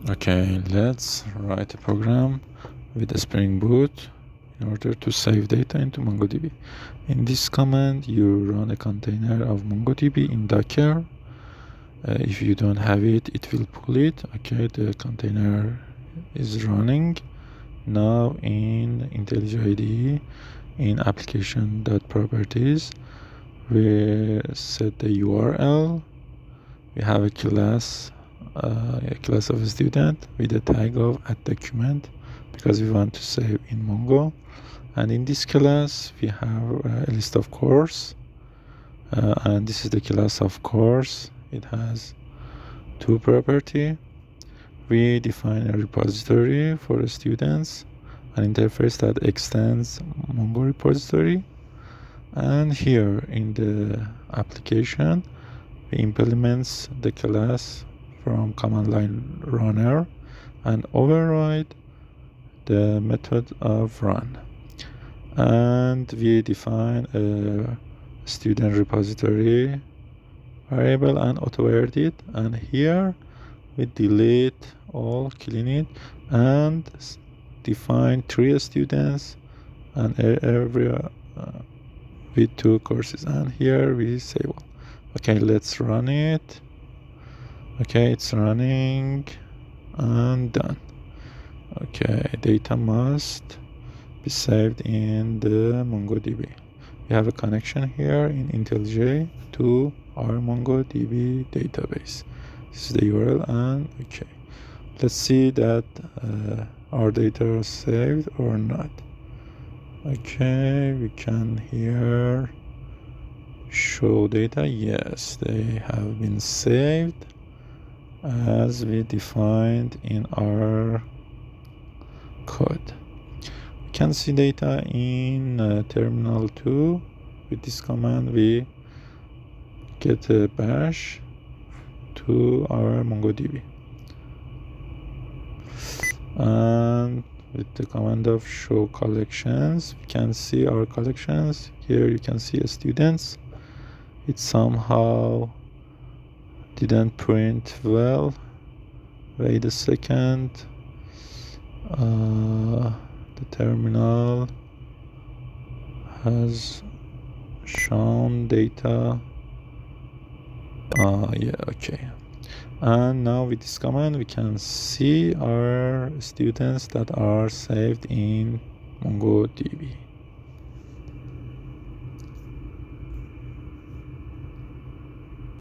Okay, let's write a program with a Spring Boot in order to save data into MongoDB. In this command, you run a container of MongoDB in Docker. If you don't have it, it will pull it. Okay, the container is running. Now in IntelliJ IDE, in application.properties, we set the URL. We have a class of a student with a tag of @document because we want to save in Mongo. And in this class, we have a list of course. And this is the class of course. It has two properties. We define a repository for the students, an interface that extends Mongo repository. And here in the application, we implement the class from command line runner and override the method of run. And we define a student repository variable and auto-word it. And here we delete all, clean it, and define 3 students and every with 2 courses. And here we say, well, okay, let's run it. Okay, it's running and done. Okay, data must be saved in the MongoDB. We have a connection here in IntelliJ to our MongoDB database. This is the URL, and okay, let's see that our data is saved or not. Okay, we can here show data. Yes, they have been saved as we defined in our code. We can see data in terminal 2. With this command, we get a bash to our MongoDB. And with the command of show collections, we can see our collections. Here you can see students. It somehow didn't print well. Wait a second. The terminal has shown data. Yeah, okay. And now with this command, we can see our students that are saved in MongoDB.